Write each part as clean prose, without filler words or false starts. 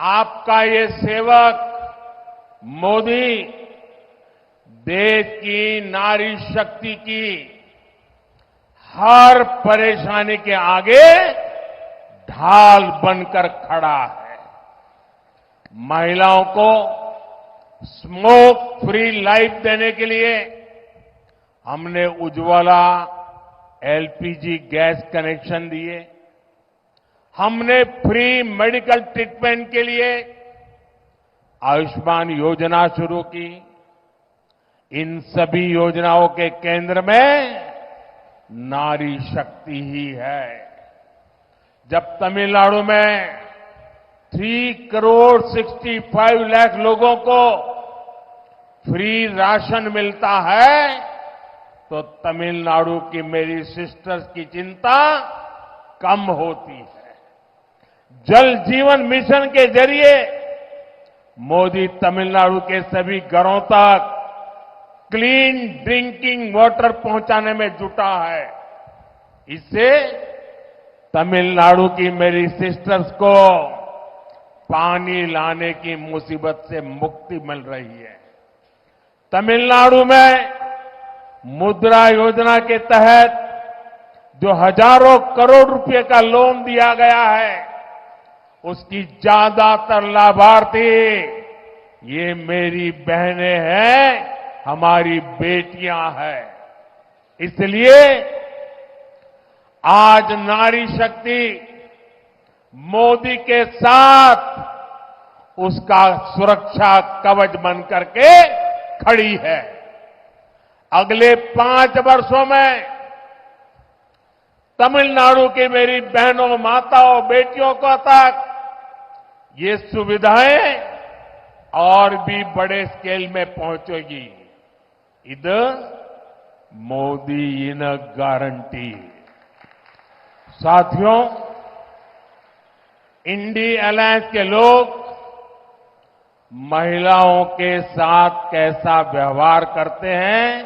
आपका ये सेवक मोदी देश की नारी शक्ति की हर परेशानी के आगे ढाल बनकर खड़ा है। महिलाओं को स्मोक फ्री लाइफ देने के लिए हमने उज्ज्वला एलपीजी गैस कनेक्शन दिए। हमने फ्री मेडिकल ट्रीटमेंट के लिए आयुष्मान योजना शुरू की। इन सभी योजनाओं के केंद्र में नारी शक्ति ही है। जब तमिलनाडु में 3,65,00,000 लोगों को फ्री राशन मिलता है तो तमिलनाडु की मेरी सिस्टर्स की चिंता कम होती है। जल जीवन मिशन के जरिए मोदी तमिलनाडु के सभी घरों तक क्लीन ड्रिंकिंग वाटर पहुंचाने में जुटा है। इससे तमिलनाडु की मेरी सिस्टर्स को पानी लाने की मुसीबत से मुक्ति मिल रही है। तमिलनाडु में मुद्रा योजना के तहत जो हजारों करोड़ रुपए का लोन दिया गया है, उसकी ज्यादातर लाभार्थी ये मेरी बहनें हैं, हमारी बेटियां हैं। इसलिए आज नारी शक्ति मोदी के साथ उसका सुरक्षा कवच बनकर के खड़ी है। अगले 5 वर्षों में तमिलनाडु की मेरी बहनों, माताओं, बेटियों को तक ये सुविधाएं और भी बड़े स्केल में पहुंचेगी। इधर मोदी इन गारंटी। साथियों, इंडी अलायंस के लोग महिलाओं के साथ कैसा व्यवहार करते हैं,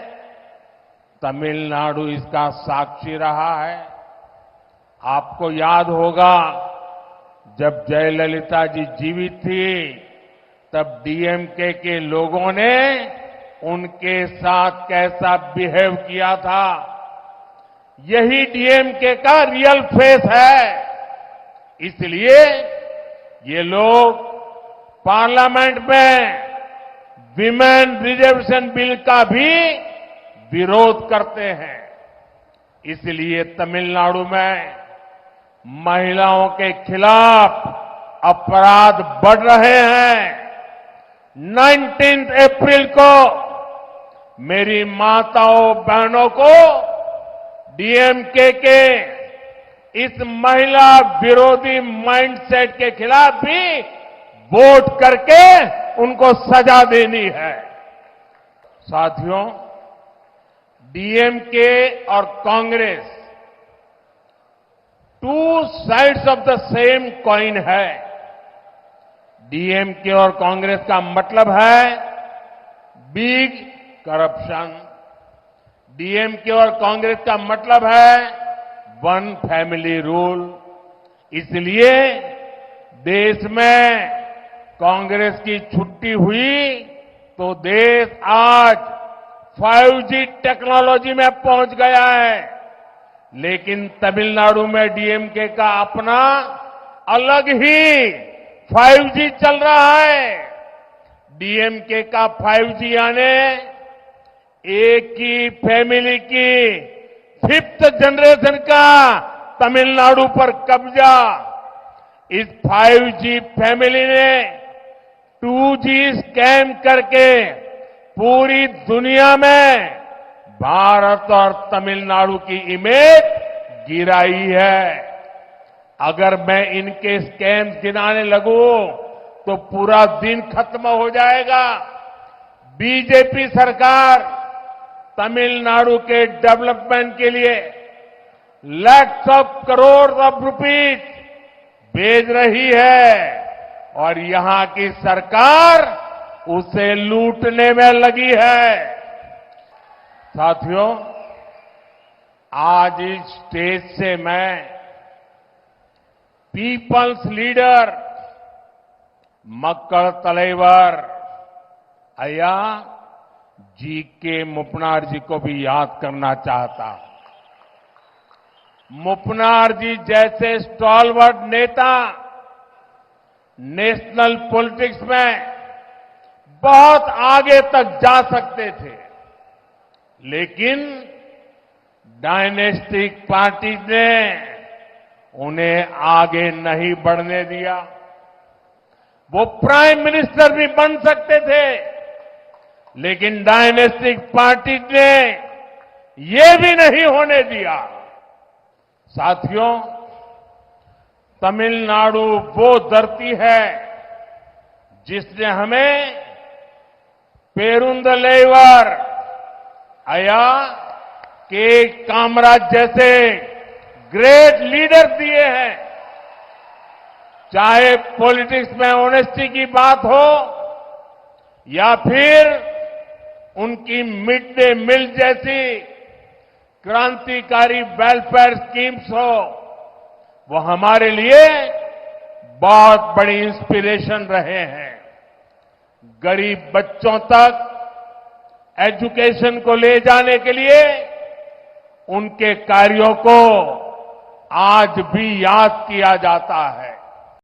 तमिलनाडु इसका साक्षी रहा है। आपको याद होगा, जब जयललिता जी जीवित थी तब डीएमके के लोगों ने उनके साथ कैसा बिहेव किया था। यही डीएमके का रियल फेस है। इसलिए ये लोग पार्लियामेंट में विमेन रिजर्वेशन बिल का भी विरोध करते हैं। इसलिए तमिलनाडु में महिलाओं के खिलाफ अपराध बढ़ रहे हैं। 19 अप्रैल को मेरी माताओं, बहनों को डीएमके के इस महिला विरोधी माइंडसेट के खिलाफ भी वोट करके उनको सजा देनी है। साथियों, डीएमके और Congress two sides of the same coin है। डीएमके और कांग्रेस का मतलब है बिग करप्शन। डीएमके और कांग्रेस का मतलब है वन फैमिली रूल। इसलिए देश में कांग्रेस की छुट्टी हुई तो देश आज 5G टेक्नोलॉजी में पहुंच गया है। लेकिन तमिलनाडु में डीएमके का अपना अलग ही 5G चल रहा है। डीएमके का 5G यानी एक ही फैमिली की 5th जनरेशन का तमिलनाडु पर कब्जा। इस 5G फैमिली ने 2G स्कैम करके पूरी दुनिया में भारत और तमिलनाडु की इमेज गिराई है। अगर मैं इनके स्कैम गिनाने लगूं तो पूरा दिन खत्म हो जाएगा। बीजेपी सरकार तमिलनाडु के डेवलपमेंट के लिए lakhs of crore of rupees भेज रही है और यहां की सरकार उसे लूटने में लगी है। साथियों, आज इस स्टेज से मैं पीपल्स लीडर मक्कड़ तलैवर अय्या जी के मुपनार जी को भी याद करना चाहता हूं। मुपनार जी जैसे स्टॉलवर्ड नेता नेशनल पॉलिटिक्स में बहुत आगे तक जा सकते थे, लेकिन डायनेस्टिक पार्टी ने उन्हें आगे नहीं बढ़ने दिया। वो प्राइम मिनिस्टर भी बन सकते थे, लेकिन डायनेस्टिक पार्टी ने ये भी नहीं होने दिया। साथियों, तमिलनाडु वो धरती है जिसने हमें पेरुंदलेवर अया के कामराज जैसे ग्रेट लीडर दिए हैं। चाहे पॉलिटिक्स में ऑनेस्टी की बात हो या फिर उनकी मिड डे मील जैसी क्रांतिकारी वेलफेयर स्कीम्स हो, वो हमारे लिए बहुत बड़ी इंस्पिरेशन रहे हैं। गरीब बच्चों तक एजुकेशन को ले जाने के लिए उनके कार्यों को आज भी याद किया जाता है।